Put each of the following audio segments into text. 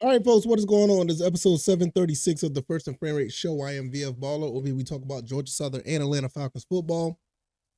All right, folks, what is going on? This is episode 736 of the First and Frame Rate Show. I am VF Baller. Over here, we talk about Georgia Southern and Atlanta Falcons football.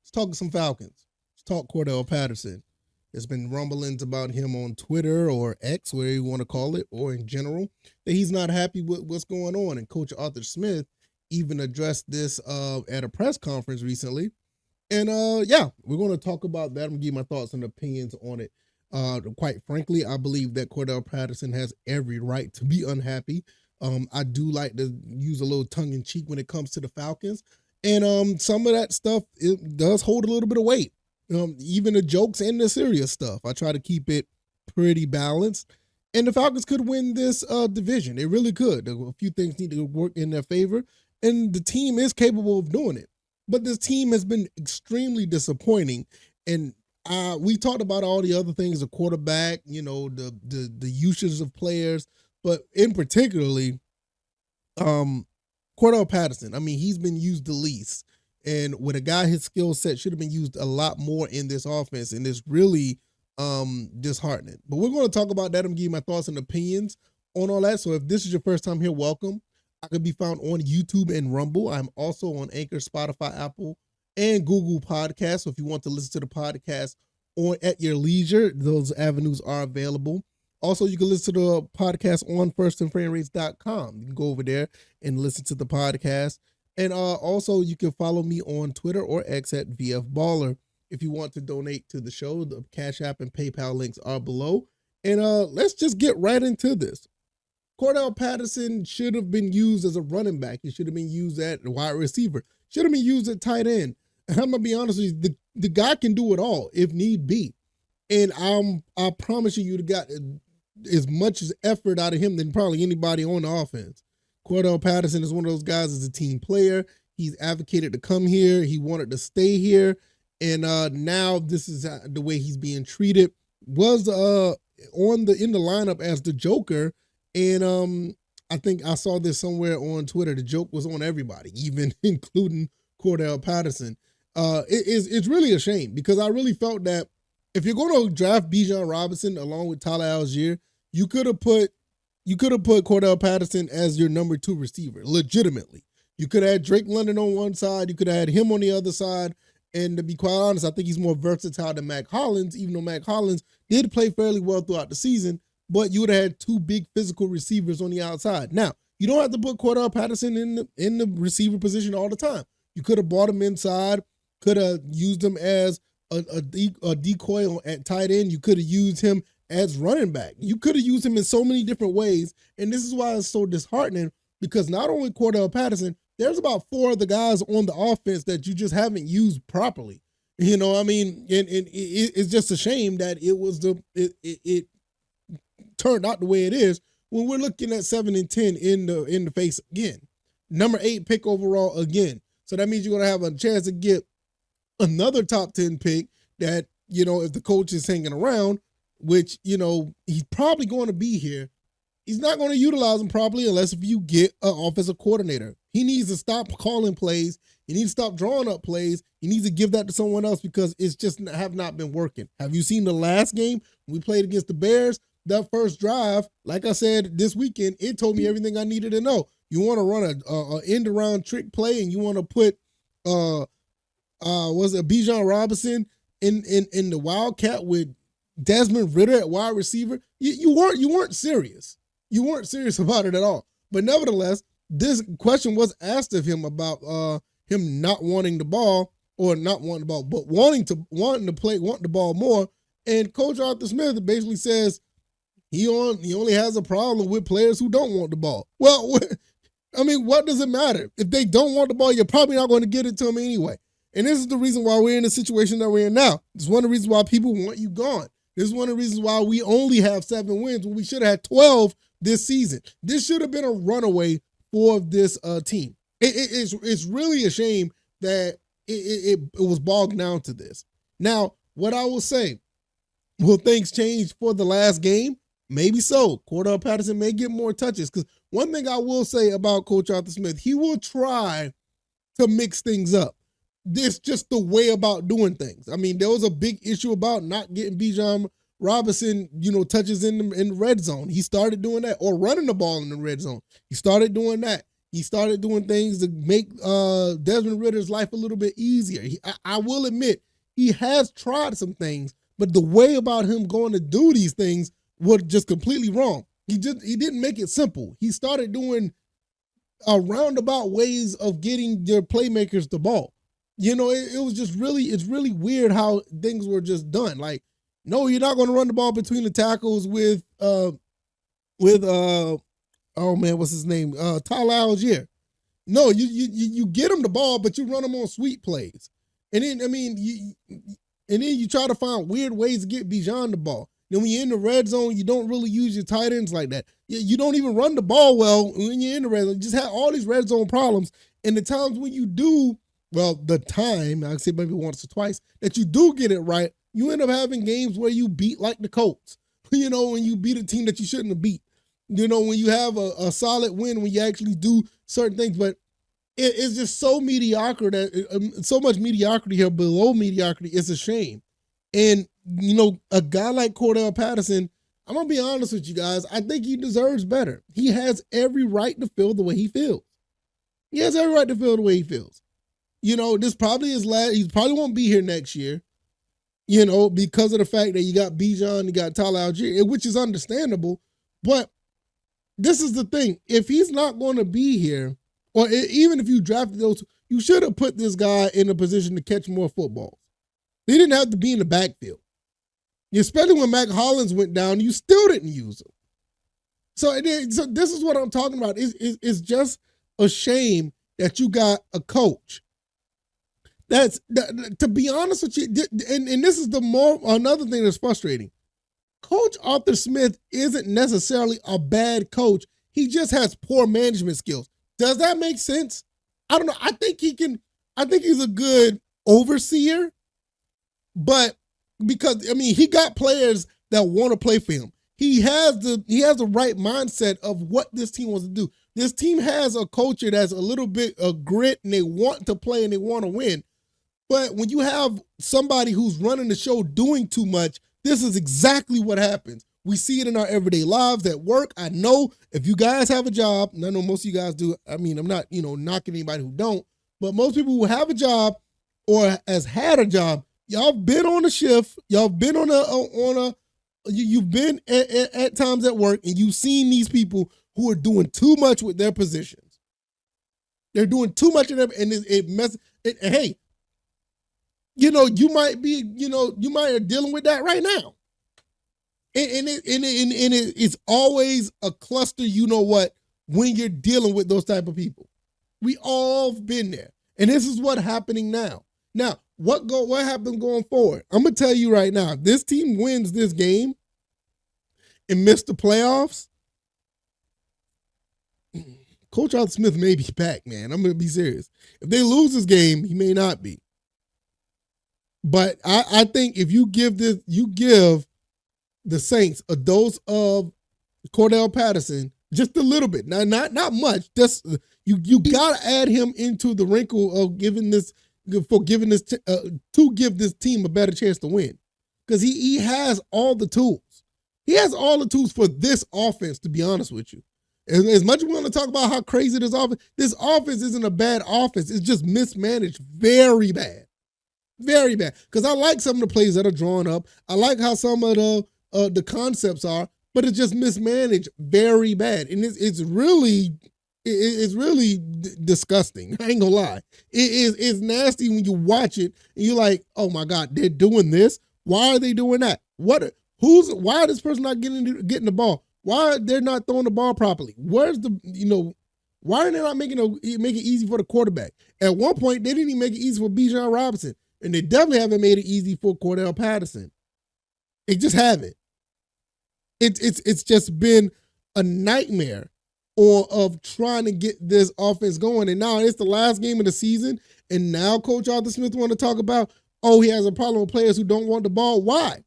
Let's talk some Falcons. Let's talk Cordarrelle Patterson. There's been rumblings about him on Twitter or X, whatever you want to call it, or in general, that he's not happy with what's going on. And Coach Arthur Smith even addressed this at a press conference recently. And we're going to talk about that. I'm going to give my thoughts and opinions on it. Quite frankly, I believe that Cordarrelle Patterson has every right to be unhappy. I do like to use a little tongue in cheek when it comes to the Falcons. And some of that stuff, it does hold a little bit of weight. Even the jokes and the serious stuff. I try to keep it pretty balanced. And the Falcons could win this division. They really could. A few things need to work in their favor. And the team is capable of doing it. But this team has been extremely disappointing. And we talked about all the other things, the quarterback, the usage of players, but in particularly, Cordarrelle Patterson. I mean, he's been used the least. And with a guy his skill set should have been used a lot more in this offense, and it's really disheartening. But we're going to talk about that. I'm going to give you my thoughts and opinions on all that. So if this is your first time here, welcome. I can be found on YouTube and Rumble. I'm also on Anchor, Spotify, Apple, and Google Podcasts. So if you want to listen to the podcast at your leisure, those avenues are available. Also, you can listen to the podcast on firstandframerates.com. You can go over there and listen to the podcast. And also, you can follow me on Twitter or X at VF Baller. If you want to donate to the show, the CashApp and PayPal links are below. And let's just get right into this. Cordarrelle Patterson should have been used as a running back. He should have been used at wide receiver. Should have been used at tight end. And I'm going to be honest with you, the guy can do it all if need be. And I promise you, got as much as effort out of him than probably anybody on the offense. Cordarrelle Patterson is one of those guys as a team player. He's advocated to come here. He wanted to stay here. And now this is the way he's being treated. Was in the lineup as the Joker. And I think I saw this somewhere on Twitter. The joke was on everybody, even including Cordarrelle Patterson. It's really a shame because I really felt that if you're going to draft Bijan Robinson along with Tyler Algier, you could have put Cordarrelle Patterson as your number 2 receiver, legitimately. You could have had Drake London on one side, you could have had him on the other side. And to be quite honest, I think he's more versatile than Mac Hollins, even though Mac Hollins did play fairly well throughout the season. But you would have had 2 big physical receivers on the outside. Now, you don't have to put Cordarrelle Patterson in the receiver position all the time. You could have brought him inside, could have used him as a decoy at tight end. You could have used him as running back. You could have used him in so many different ways. And this is why it's so disheartening, because not only Cordarrelle Patterson, there's about 4 other guys on the offense that you just haven't used properly. You know, I mean, and it's just a shame that it turned out the way it is when we're looking at 7-10 in the face again. Number 8 pick overall again. So that means you're going to have a chance to get another top 10 pick that, if the coach is hanging around, which, he's probably going to be here. He's not going to utilize him properly unless if you get an offensive coordinator. He needs to stop calling plays. He needs to stop drawing up plays. He needs to give that to someone else because it's just have not been working. Have you seen the last game we played against the Bears? That first drive, like I said this weekend, it told me everything I needed to know. You want to run a end around trick play, and you want to put Bijan Robinson in the Wildcat with Desmond Ridder at wide receiver. You weren't serious. You weren't serious about it at all. But nevertheless, this question was asked of him about him not wanting the ball, or not wanting the ball, but wanting the ball more. And Coach Arthur Smith basically says he only has a problem with players who don't want the ball. Well, I mean, what does it matter? If they don't want the ball, you're probably not going to get it to them anyway. And this is the reason why we're in the situation that we're in now. It's one of the reasons why people want you gone. This is one of the reasons why we only have 7 wins when we should have had 12 this season. This should have been a runaway for this team. It's really a shame that it was bogged down to this. Now, what I will say, will things change for the last game? Maybe so. Cordarrelle Patterson may get more touches, because one thing I will say about Coach Arthur Smith, he will try to mix things up. This just the way about doing things. I mean, there was a big issue about not getting Bijan Robinson, touches in the red zone. He started doing that, or running the ball in the red zone. He started doing that. He started doing things to make Desmond Ridder's life a little bit easier. I will admit, he has tried some things, but the way about him going to do these things was just completely wrong. He didn't make it simple. He started doing roundabout ways of getting your playmakers the ball. It was just it's really weird how things were just done. Like, no, you're not going to run the ball between the tackles with oh man, what's his name? Tyler Algier. No, you get him the ball, but you run him on sweep plays. And then, you try to find weird ways to get Bijan the ball. Then when you're in the red zone, you don't really use your tight ends like that. You don't even run the ball well when you're in the red zone. You just have all these red zone problems. And the times when you do, I'd say maybe once or twice, that you do get it right, you end up having games where you beat like the Colts. When you beat a team that you shouldn't have beat. When you have a solid win, when you actually do certain things. But it's just so mediocre that so much mediocrity here, below mediocrity. It's a shame. And, a guy like Cordarrelle Patterson, I'm going to be honest with you guys, I think he deserves better. He has every right to feel the way he feels. He has every right to feel the way he feels. This probably is last. He probably won't be here next year, because of the fact that you got Bijan, you got Tyler Algier, which is understandable. But this is the thing. If he's not going to be here, or even if you drafted those, you should have put this guy in a position to catch more footballs. He didn't have to be in the backfield. Especially when Mac Hollins went down, you still didn't use him. So this is what I'm talking about. It's just a shame that you got a coach. To be honest with you, and this is another thing that's frustrating. Coach Arthur Smith isn't necessarily a bad coach. He just has poor management skills. Does that make sense? I don't know. I think he's a good overseer, but because he got players that want to play for him. He has the right mindset of what this team wants to do. This team has a culture that's a little bit of grit, and they want to play and they want to win. But when you have somebody who's running the show doing too much, this is exactly what happens. We see it in our everyday lives at work. I know if you guys have a job, and I know most of you guys do. I'm not, knocking anybody who don't, but most people who have a job or has had a job, y'all been on a shift, y'all been you've been at times at work, and you've seen these people who are doing too much with their positions. They're doing too much of them, and hey, you might be dealing with that right now. And it's always a cluster, when you're dealing with those type of people. We all been there. And this is what's happening now. Now, what happens going forward? I'm going to tell you right now, if this team wins this game and miss the playoffs, Coach Arthur Smith may be back, man. I'm going to be serious. If they lose this game, he may not be. But I think if you give the Saints a dose of Cordarrelle Patterson, just a little bit, not much. Just you gotta add him into the wrinkle of give this team a better chance to win, because he has all the tools. He has all the tools for this offense. To be honest with you, as much as we want to talk about how crazy this offense isn't a bad offense. It's just mismanaged very bad, very bad. Because I like some of the plays that are drawn up. I like how some of the concepts are, but it's just mismanaged very bad. And it's really disgusting. I ain't gonna lie. It's nasty when you watch it and you're like, oh my God, they're doing this. Why are they doing that? Why is this person not getting the ball? Why are they not throwing the ball properly? Why are they not make it easy for the quarterback? At one point, they didn't even make it easy for Bijan Robinson, and they definitely haven't made it easy for Cordarrelle Patterson. They just haven't. It's just been a nightmare of trying to get this offense going. And now it's the last game of the season, and now Coach Arthur Smith want to talk about, he has a problem with players who don't want the ball. Why?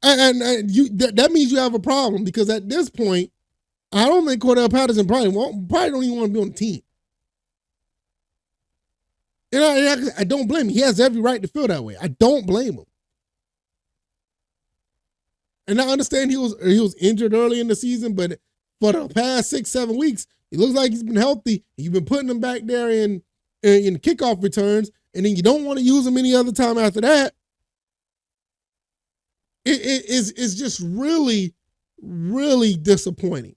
And that means you have a problem, because at this point, I don't think Cordarrelle Patterson probably don't even want to be on the team. And I don't blame him. He has every right to feel that way. I don't blame him. And I understand he was injured early in the season, but for the past 6-7 weeks, he looks like he's been healthy. You've been putting him back there in kickoff returns, and then you don't want to use him any other time after that. It's just really, really disappointing.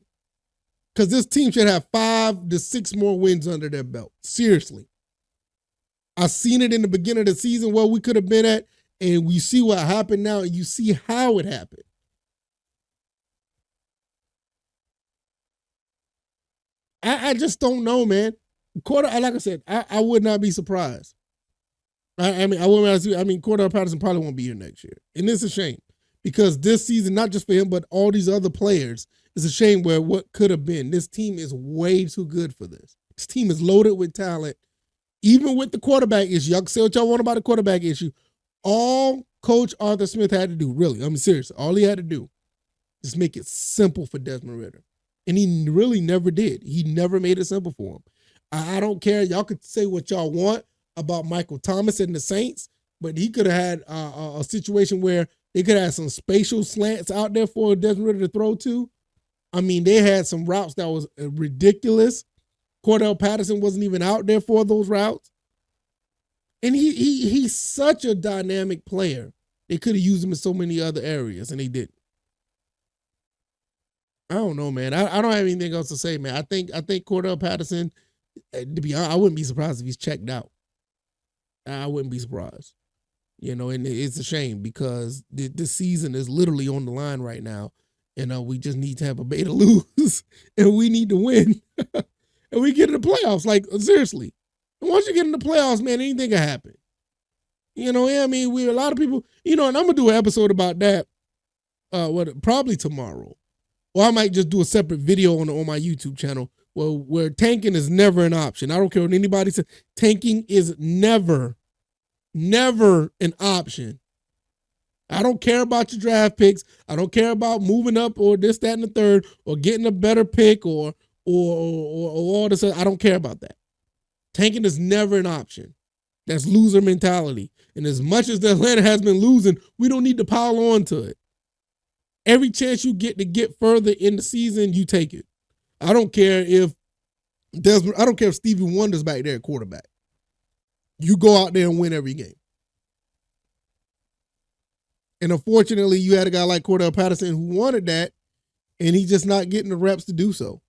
Because this team should have 5 to 6 more wins under their belt. Seriously. I've seen it in the beginning of the season where we could have been at, and we see what happened now, and you see how it happened. I just don't know, man. Like I said, I would not be surprised. Cordarrelle Patterson probably won't be here next year. And it's a shame. Because this season, not just for him, but all these other players, it's a shame where what could have been. This team is way too good for this. This team is loaded with talent. Even with the quarterback issue, y'all can say what y'all want about the quarterback issue. All Coach Arthur Smith had to do, really, seriously, all he had to do is make it simple for Desmond Ridder. And he really never did. He never made it simple for him. I don't care. Y'all could say what y'all want about Michael Thomas and the Saints, but he could have had a situation where they could have some spatial slants out there for Desmond Ridder to throw to. I mean, they had some routes that was ridiculous. Cordarrelle Patterson wasn't even out there for those routes. And he's such a dynamic player. They could have used him in so many other areas, and they didn't. I don't know, man. I don't have anything else to say, man. I think Cordarrelle Patterson, to be honest, I wouldn't be surprised if he's checked out. I wouldn't be surprised. And it's a shame because this season is literally on the line right now. And we just need Tampa Bay to lose, and we need to win. And we get in the playoffs, like, seriously. And once you get in the playoffs, man, anything can happen. A lot of people, and I'm going to do an episode about that probably tomorrow. Or I might just do a separate video on my YouTube channel where tanking is never an option. I don't care what anybody says. Tanking is never an option. I don't care about your draft picks. I don't care about moving up or this, that, and the third, or getting a better pick or all this. I don't care about that. Tanking is never an option. That's loser mentality. And as much as the Atlanta has been losing, we don't need to pile on to it. Every chance you get to get further in the season, you take it. I don't care if Stevie Wonder's back there at quarterback. You go out there and win every game. And unfortunately, you had a guy like Cordarrelle Patterson who wanted that, and he's just not getting the reps to do so.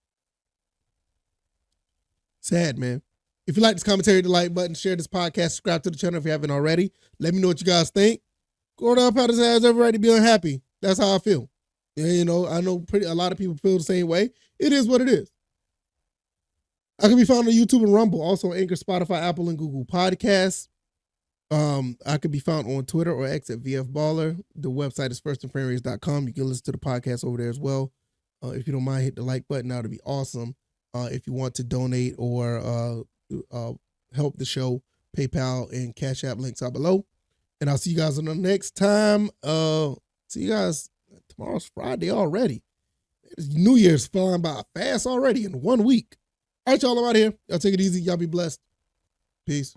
Sad, man. If you like this commentary, hit the like button, share this podcast, subscribe to the channel if you haven't already. Let me know what you guys think. Cordarrelle Patterson has every right to be unhappy. That's how I feel. I know a lot of people feel the same way. It is what it is. I can be found on YouTube and Rumble, also on Anchor, Spotify, Apple, and Google Podcasts. I could be found on Twitter or X at VFBaller. The website is firstandfriendrace.com. You can listen to the podcast over there as well. If you don't mind, hit the like button. That would be awesome. If you want to donate or help the show, PayPal and Cash App links are below. And I'll see you guys on the next time. See you guys. Tomorrow's Friday already. New Year's flying by fast already in 1 week. All right, y'all, I'm out of here. Y'all take it easy. Y'all be blessed. Peace.